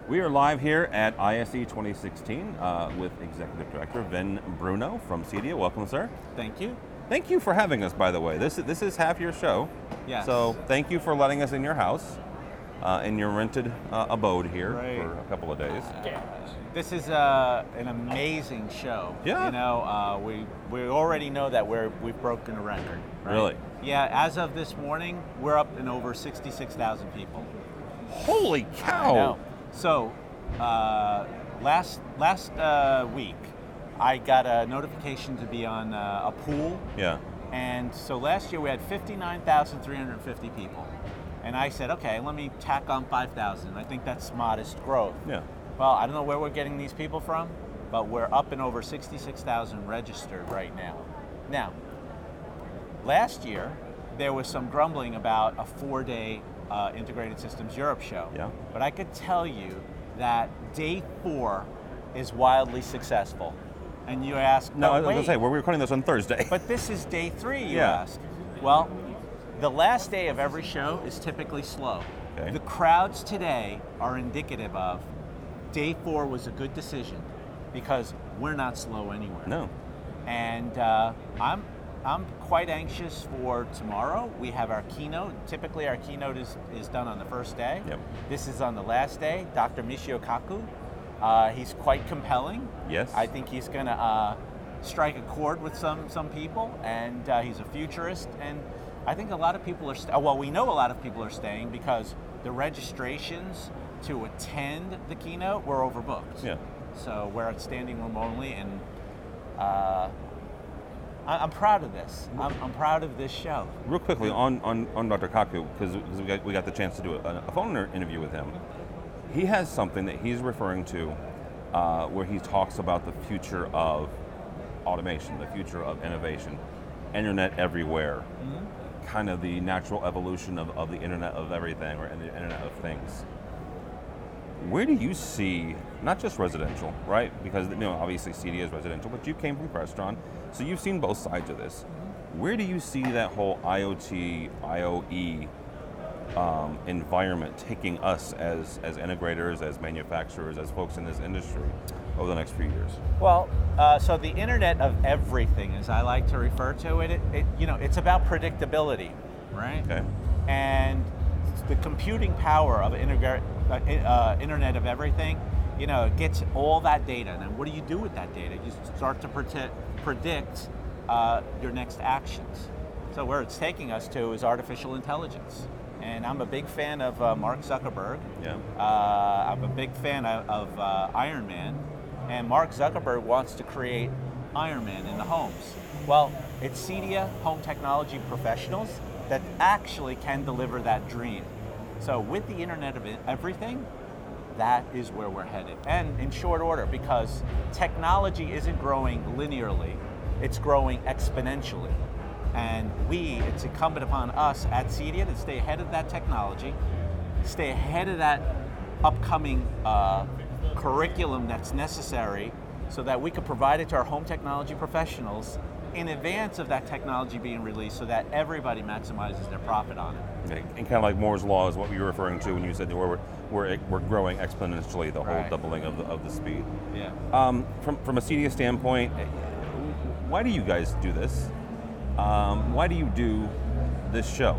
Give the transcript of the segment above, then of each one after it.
We are live here at ISE 2016 with Executive Director Vin Bruno from CEDIA. Welcome, sir. Thank you. Thank you for having us, by the way. This is half your show. Yes. So thank you for letting us in your house, in your rented abode here for a couple of days. This is an amazing show. Yeah. You know, we already know that we've broken a record. Right? Really? Yeah. As of this morning, we're up in over 66,000 people. Holy cow! I know. So, last week, I got a notification to be on a pool. Yeah. And so last year we had 59,350 people. And I said, okay, let me tack on 5,000. I think that's modest growth. Yeah. Well, I don't know where we're getting these people from, but we're up in over 66,000 registered right now. Now, last year, there was some grumbling about a 4-day Integrated Systems Europe show. Yeah. But I could tell you that day 4 is wildly successful. And you ask, No, I was wait, going to say, we're recording this on Thursday. but this is day 3, you Yeah. ask. Well, the last day of every show is typically slow. Okay. The crowds today are indicative of day 4 was a good decision because we're not slow anywhere. No. And I'm quite anxious for tomorrow. We have our keynote. Typically our keynote is done on the first day. Yep. This is on the last day. Dr. Michio Kaku. He's quite compelling. Yes. I think he's going to strike a chord with some people, and he's a futurist. And I think a lot of people are, we know a lot of people are staying because the registrations to attend the keynote were overbooked. Yeah. So we're at standing room only, and I'm proud of this. I'm proud of this show. Real quickly on Dr. Kaku, because we got the chance to do a phone interview with him. He has something that he's referring to where he talks about the future of automation, the future of innovation, internet everywhere, kind of the natural evolution of the internet of everything, or the internet of things. Where do you see, not just residential, right? Because obviously CEDIA is residential, but you came from Crestron, so you've seen both sides of this. Where do you see that whole IoT, IoE environment taking us as integrators, as manufacturers, as folks in this industry over the next few years? Well, so the Internet of Everything, as I like to refer to it, it's about predictability, right? Okay. And the computing power of Internet of Everything, it gets all that data. And then what do you do with that data? You start to predict your next actions. So where it's taking us to is artificial intelligence. And I'm a big fan of Mark Zuckerberg. Yeah. I'm a big fan of Iron Man. And Mark Zuckerberg wants to create Iron Man in the homes. Well, it's CEDIA home technology professionals that actually can deliver that dream. So with the Internet of Everything, that is where we're headed. And in short order, because technology isn't growing linearly, it's growing exponentially. And it's incumbent upon us at CEDIA to stay ahead of that technology, stay ahead of that upcoming curriculum that's necessary so that we could provide it to our home technology professionals in advance of that technology being released so that everybody maximizes their profit on it. Okay. And kind of like Moore's Law is what you were referring to when you said we're growing exponentially, the whole doubling of the speed. Yeah. From a CEDIA standpoint, why do you guys do this? Why do you do this show?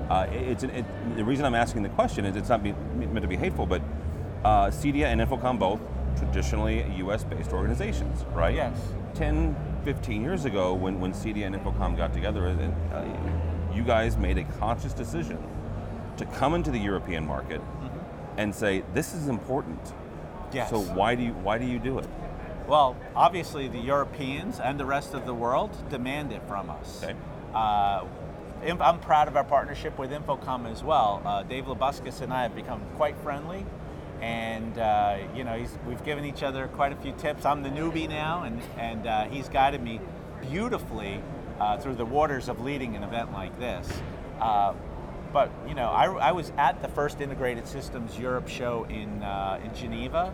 The reason I'm asking the question is it's not meant to be hateful, but CEDIA and Infocom both traditionally US-based organizations, right? Yes. 10, 15 years ago when CEDIA and Infocom got together, you guys made a conscious decision to come into the European market and say, this is important. Yes. So why do you do it? Well, obviously the Europeans and the rest of the world demand it from us. Okay. I'm proud of our partnership with Infocom as well. Dave Labuscus and I have become quite friendly, and we've given each other quite a few tips. I'm the newbie now, and he's guided me beautifully through the waters of leading an event like this. But I was at the first Integrated Systems Europe show in Geneva,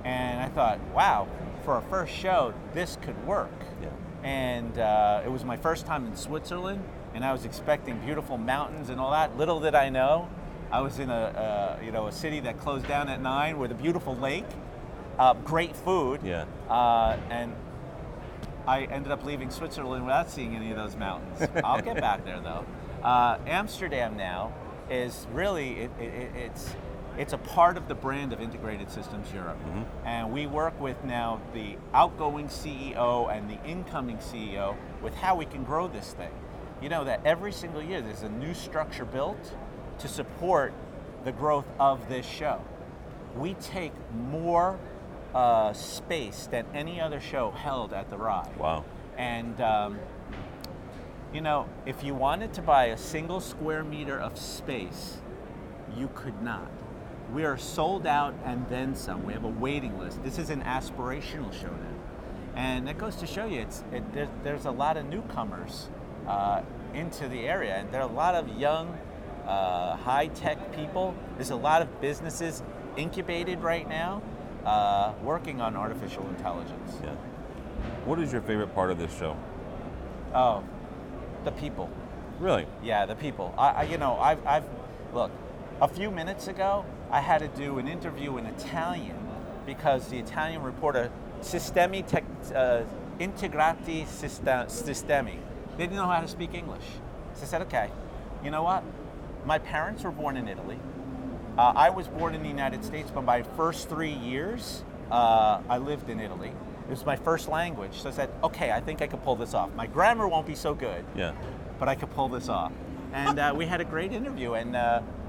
and I thought, wow, for a first show, this could work. Yeah. And it was my first time in Switzerland, and I was expecting beautiful mountains and all that. Little did I know, I was in a city that closed down at 9 with a beautiful lake, great food, Yeah. and I ended up leaving Switzerland without seeing any of those mountains. I'll get back there though. Amsterdam now is really it's a part of the brand of Integrated Systems Europe, and we work with now the outgoing CEO and the incoming CEO with how we can grow this thing. You know that every single year there's a new structure built to support the growth of this show. We take more space than any other show held at the Ride. Wow. And if you wanted to buy a single square meter of space, you could not. We are sold out and then some. We have a waiting list. This is an aspirational show now. And it goes to show you, there's a lot of newcomers into the area, and there are a lot of young, high-tech people. There's a lot of businesses incubated right now working on artificial intelligence. Yeah. What is your favorite part of this show? Oh, the people. Really? Yeah, the people. I've look. A few minutes ago, I had to do an interview in Italian because the Italian reporter, Sistemi Integrati Sistemi, they didn't know how to speak English. So I said, okay, you know what? My parents were born in Italy. I was born in the United States, but my first 3 years, I lived in Italy. It was my first language. So I said, okay, I think I could pull this off. My grammar won't be so good, Yeah. but I could pull this off. And we had a great interview, and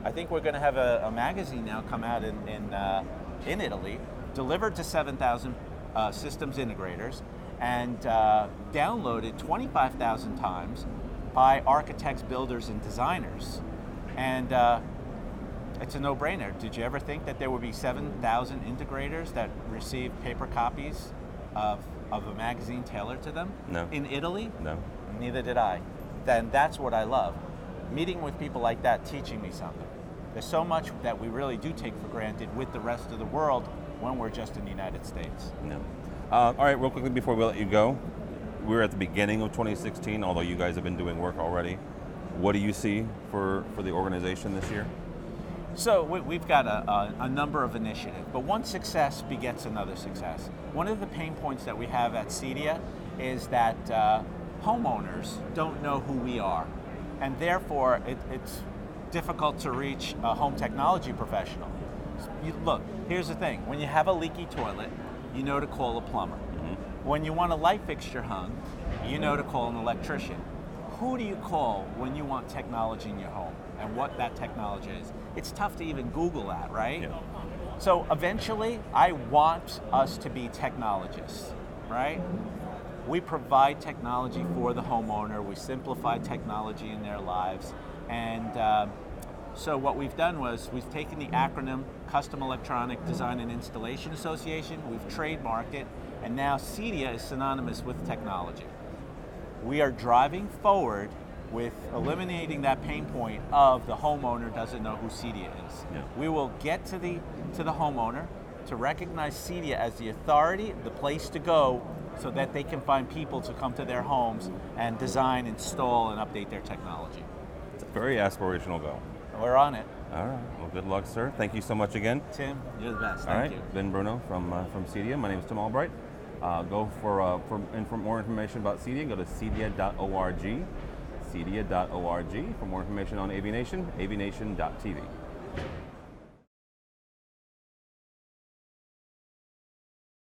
I think we're going to have a magazine now come out in Italy, delivered to 7,000 systems integrators, and downloaded 25,000 times by architects, builders, and designers. And it's a no-brainer. Did you ever think that there would be 7,000 integrators that receive paper copies of a magazine tailored to them? No. In Italy? No. Neither did I. Then that's what I love. Meeting with people like that, teaching me something. There's so much that we really do take for granted with the rest of the world when we're just in the United States. No. All right, real quickly before we let you go, we're at the beginning of 2016, although you guys have been doing work already. What do you see for the organization this year? So we've got a number of initiatives, but one success begets another success. One of the pain points that we have at CEDIA is that homeowners don't know who we are, and therefore it's difficult to reach a home technology professional. Look, here's the thing. When you have a leaky toilet, you know to call a plumber. When you want a light fixture hung, you know to call an electrician. Who do you call when you want technology in your home and what that technology is? It's tough to even Google that, right? Yeah. So eventually, I want us to be technologists, right? We provide technology for the homeowner. We simplify technology in their lives. And so what we've done was we've taken the acronym Custom Electronic Design and Installation Association, we've trademarked it, and now CEDIA is synonymous with technology. We are driving forward with eliminating that pain point of the homeowner doesn't know who CEDIA is. Yeah. We will get to the homeowner to recognize CEDIA as the authority, the place to go, so that they can find people to come to their homes and design, install, and update their technology. It's a very aspirational goal. We're on it. All right. Well, good luck, sir. Thank you so much again. Tim, you're the best. All right. Thank you. Vin Bruno from CEDIA. My name is Tim Albright. Go for more information about CEDIA. Go to cedia.org. cedia.org. For more information on AVNation, avnation.tv.